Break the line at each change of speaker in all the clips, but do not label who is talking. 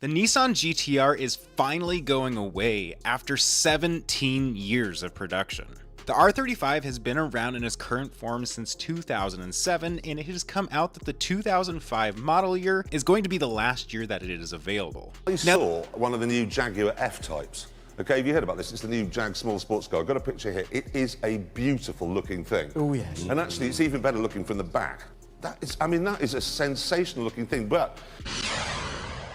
The Nissan GT-R is finally going away after 17 years of production. The R35 has been around in its current form since 2007, and it has come out that the 2005 model year is going to be the last year that it is available.
I saw one of the new Jaguar F-Types. Okay, have you heard about this? It's the new Jag small sports car. I've got a picture here. It is a beautiful looking thing.
Oh, yes.
And actually, it's even better looking from the back. That is a sensational looking thing, but...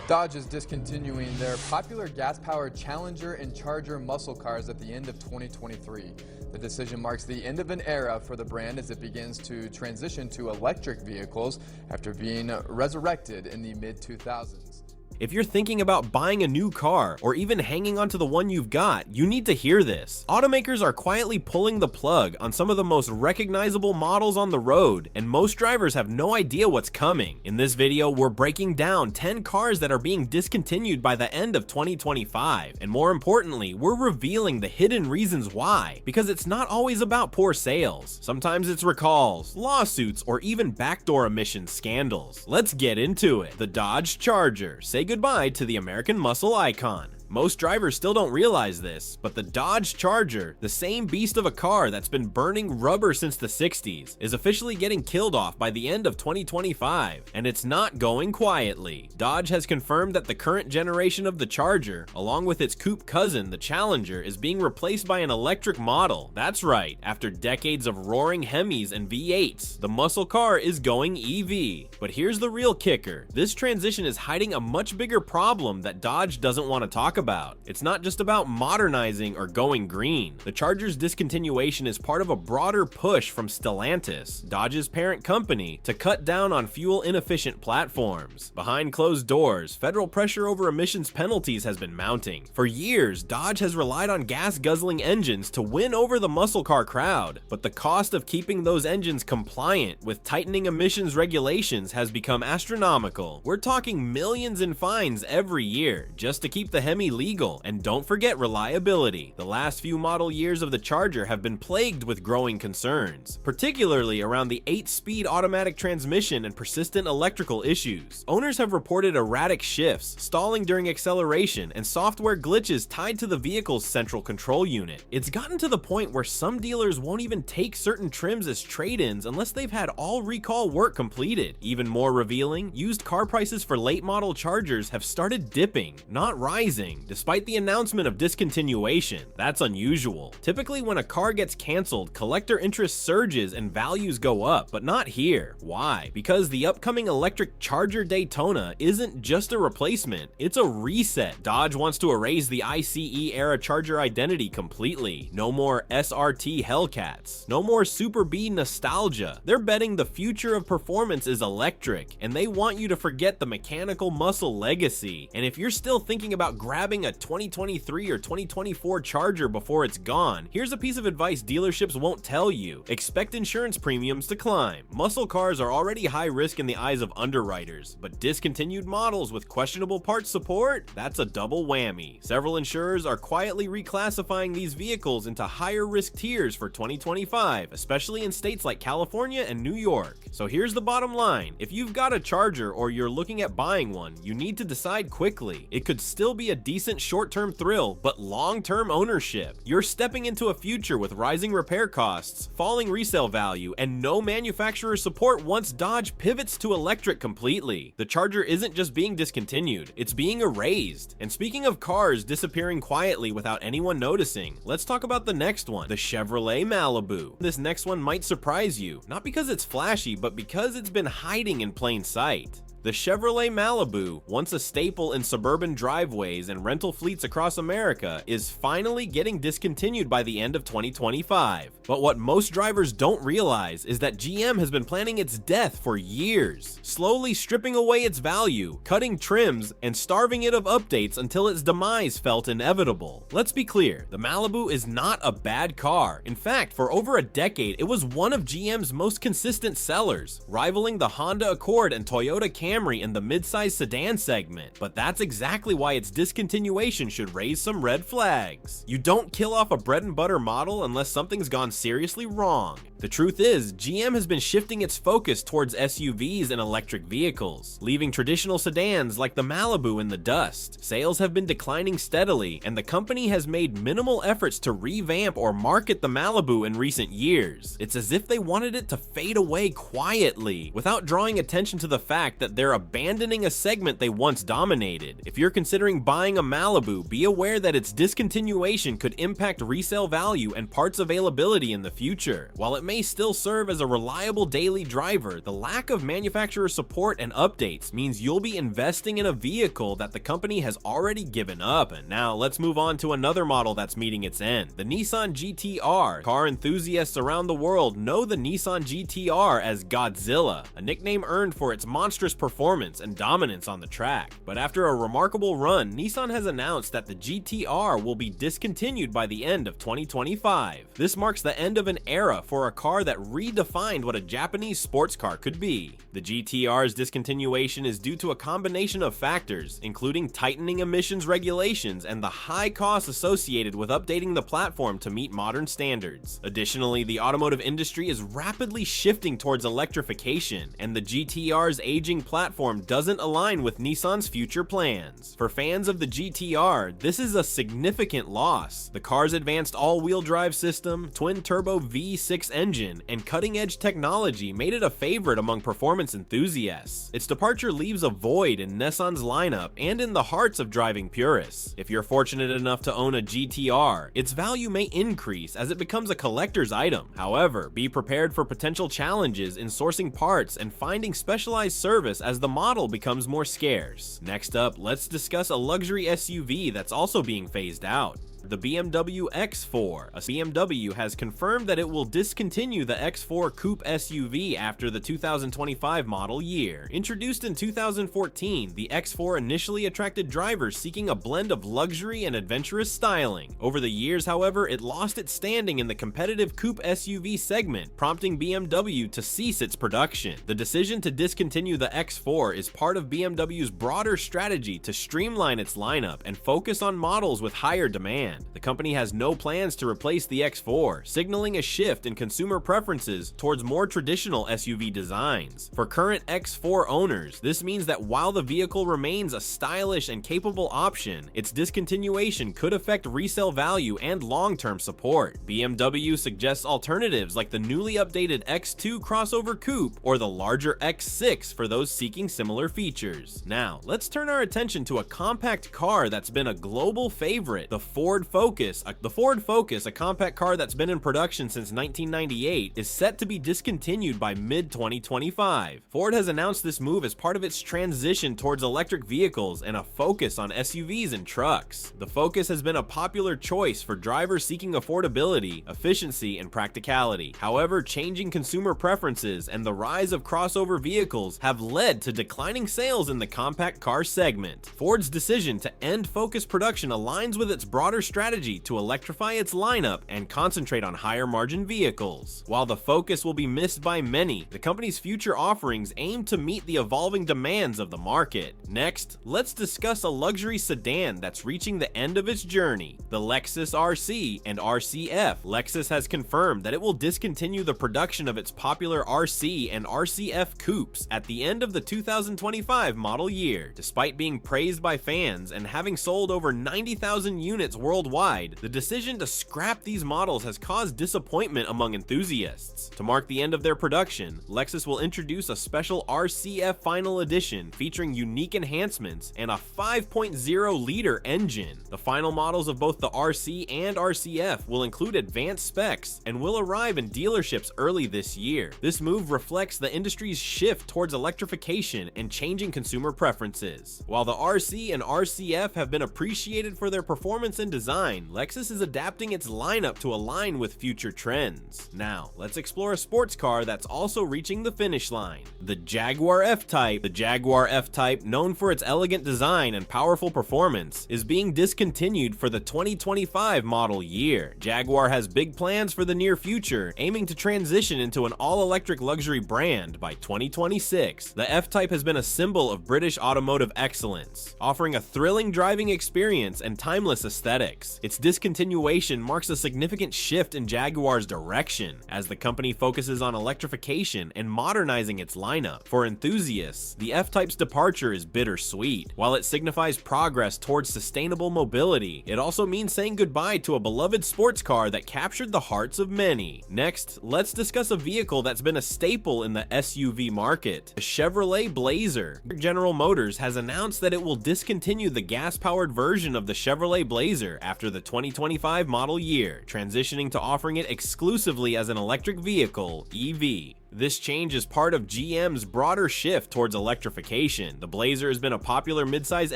Dodge is discontinuing their popular gas-powered Challenger and Charger muscle cars at the end of 2023. The decision marks the end of an era for the brand as it begins to transition to electric vehicles after being resurrected in the mid-2000s.
If you're thinking about buying a new car or even hanging onto the one you've got, you need to hear this. Automakers are quietly pulling the plug on some of the most recognizable models on the road, and most drivers have no idea what's coming. In this video, we're breaking down 10 cars that are being discontinued by the end of 2025, and more importantly, we're revealing the hidden reasons why, because it's not always about poor sales. Sometimes it's recalls, lawsuits, or even backdoor emissions scandals. Let's get into it. The Dodge Charger. Say goodbye to the American muscle icon. Most drivers still don't realize this, but the Dodge Charger, the same beast of a car that's been burning rubber since the 60s, is officially getting killed off by the end of 2025, and it's not going quietly. Dodge has confirmed that the current generation of the Charger, along with its coupe cousin, the Challenger, is being replaced by an electric model. That's right, after decades of roaring Hemis and V8s, the muscle car is going EV. But here's the real kicker. This transition is hiding a much bigger problem that Dodge doesn't want to talk about. It's not just about modernizing or going green. The Charger's discontinuation is part of a broader push from Stellantis, Dodge's parent company, to cut down on fuel-inefficient platforms. Behind closed doors, federal pressure over emissions penalties has been mounting. For years, Dodge has relied on gas-guzzling engines to win over the muscle car crowd, but the cost of keeping those engines compliant with tightening emissions regulations has become astronomical. We're talking millions in fines every year just to keep the Hemi legal, and don't forget reliability. The last few model years of the Charger have been plagued with growing concerns, particularly around the 8-speed automatic transmission and persistent electrical issues. Owners have reported erratic shifts, stalling during acceleration, and software glitches tied to the vehicle's central control unit. It's gotten to the point where some dealers won't even take certain trims as trade-ins unless they've had all recall work completed. Even more revealing, used car prices for late model Chargers have started dipping, not rising, despite the announcement of discontinuation. That's unusual. Typically, when a car gets canceled, collector interest surges and values go up, but not here. Why? Because the upcoming electric Charger Daytona isn't just a replacement, it's a reset. Dodge wants to erase the ICE era Charger identity completely. No more SRT Hellcats. No more Super B nostalgia. They're betting the future of performance is electric, and they want you to forget the mechanical muscle legacy. And if you're still thinking about grabbing a 2023 or 2024 Charger before it's gone, here's a piece of advice dealerships won't tell you. Expect insurance premiums to climb. Muscle cars are already high risk in the eyes of underwriters, but discontinued models with questionable parts support? That's a double whammy. Several insurers are quietly reclassifying these vehicles into higher risk tiers for 2025, especially in states like California and New York. So here's the bottom line. If you've got a Charger or you're looking at buying one, you need to decide quickly. It could still be a decent short-term thrill, but long-term ownership. You're stepping into a future with rising repair costs, falling resale value, and no manufacturer support once Dodge pivots to electric completely. The Charger isn't just being discontinued, it's being erased. And speaking of cars disappearing quietly without anyone noticing, let's talk about the next one, the Chevrolet Malibu. This next one might surprise you, not because it's flashy, but because it's been hiding in plain sight. The Chevrolet Malibu, once a staple in suburban driveways and rental fleets across America, is finally getting discontinued by the end of 2025. But what most drivers don't realize is that GM has been planning its death for years, slowly stripping away its value, cutting trims, and starving it of updates until its demise felt inevitable. Let's be clear, the Malibu is not a bad car. In fact, for over a decade, it was one of GM's most consistent sellers, rivaling the Honda Accord and Toyota Camry Camry in the midsize sedan segment, but that's exactly why its discontinuation should raise some red flags. You don't kill off a bread and butter model unless something's gone seriously wrong. The truth is, GM has been shifting its focus towards SUVs and electric vehicles, leaving traditional sedans like the Malibu in the dust. Sales have been declining steadily, and the company has made minimal efforts to revamp or market the Malibu in recent years. It's as if they wanted it to fade away quietly, without drawing attention to the fact that they're abandoning a segment they once dominated. If you're considering buying a Malibu, be aware that its discontinuation could impact resale value and parts availability in the future. While it may still serve as a reliable daily driver, the lack of manufacturer support and updates means you'll be investing in a vehicle that the company has already given up. And now let's move on to another model that's meeting its end, the Nissan GT-R. Car enthusiasts around the world know the Nissan GT-R as Godzilla, a nickname earned for its monstrous performance and dominance on the track. But after a remarkable run, Nissan has announced that the GT-R will be discontinued by the end of 2025. This marks the end of an era for a car that redefined what a Japanese sports car could be. The GT-R's discontinuation is due to a combination of factors, including tightening emissions regulations and the high costs associated with updating the platform to meet modern standards. Additionally, the automotive industry is rapidly shifting towards electrification, and the GT-R's aging platform doesn't align with Nissan's future plans. For fans of the GT-R, this is a significant loss. The car's advanced all-wheel drive system, twin-turbo V6 engine, and cutting-edge technology made it a favorite among performance enthusiasts. Its departure leaves a void in Nissan's lineup and in the hearts of driving purists. If you're fortunate enough to own a GT-R, its value may increase as it becomes a collector's item. However, be prepared for potential challenges in sourcing parts and finding specialized service as the model becomes more scarce. Next up, let's discuss a luxury SUV that's also being phased out. The BMW X4. BMW has confirmed that it will discontinue the X4 Coupe SUV after the 2025 model year. Introduced in 2014, the X4 initially attracted drivers seeking a blend of luxury and adventurous styling. Over the years, however, it lost its standing in the competitive coupe SUV segment, prompting BMW to cease its production. The decision to discontinue the X4 is part of BMW's broader strategy to streamline its lineup and focus on models with higher demand. The company has no plans to replace the X4, signaling a shift in consumer preferences towards more traditional SUV designs. For current X4 owners, this means that while the vehicle remains a stylish and capable option, its discontinuation could affect resale value and long-term support. BMW suggests alternatives like the newly updated X2 crossover coupe or the larger X6 for those seeking similar features. Now, let's turn our attention to a compact car that's been a global favorite, the Ford Focus. The Ford Focus, a compact car that's been in production since 1998, is set to be discontinued by mid-2025. Ford has announced this move as part of its transition towards electric vehicles and a focus on SUVs and trucks. The Focus has been a popular choice for drivers seeking affordability, efficiency, and practicality. However, changing consumer preferences and the rise of crossover vehicles have led to declining sales in the compact car segment. Ford's decision to end Focus production aligns with its broader strategy to electrify its lineup and concentrate on higher margin vehicles. While the Focus will be missed by many, the company's future offerings aim to meet the evolving demands of the market. Next, let's discuss a luxury sedan that's reaching the end of its journey, the Lexus RC and RCF. Lexus has confirmed that it will discontinue the production of its popular RC and RCF coupes at the end of the 2025 model year. Despite being praised by fans and having sold over 90,000 units worldwide, the decision to scrap these models has caused disappointment among enthusiasts. To mark the end of their production, Lexus will introduce a special RCF Final Edition featuring unique enhancements and a 5.0-liter engine. The final models of both the RC and RCF will include advanced specs and will arrive in dealerships early this year. This move reflects the industry's shift towards electrification and changing consumer preferences. While the RC and RCF have been appreciated for their performance and design, design, Lexus is adapting its lineup to align with future trends. Now, let's explore a sports car that's also reaching the finish line. The Jaguar F-Type. The Jaguar F-Type, known for its elegant design and powerful performance, is being discontinued for the 2025 model year. Jaguar has big plans for the near future, aiming to transition into an all-electric luxury brand by 2026. The F-Type has been a symbol of British automotive excellence, offering a thrilling driving experience and timeless aesthetics. Its discontinuation marks a significant shift in Jaguar's direction, as the company focuses on electrification and modernizing its lineup. For enthusiasts, the F-Type's departure is bittersweet. While it signifies progress towards sustainable mobility, it also means saying goodbye to a beloved sports car that captured the hearts of many. Next, let's discuss a vehicle that's been a staple in the SUV market, the Chevrolet Blazer. General Motors has announced that it will discontinue the gas-powered version of the Chevrolet Blazer after the 2025 model year, transitioning to offering it exclusively as an electric vehicle, EV. This change is part of GM's broader shift towards electrification. The Blazer has been a popular midsize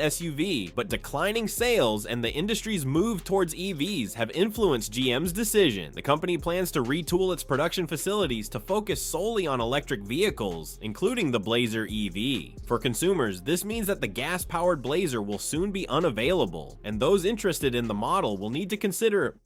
SUV, but declining sales and the industry's move towards EVs have influenced GM's decision. The company plans to retool its production facilities to focus solely on electric vehicles, including the Blazer EV. For consumers, this means that the gas-powered Blazer will soon be unavailable, and those interested in the model will need to consider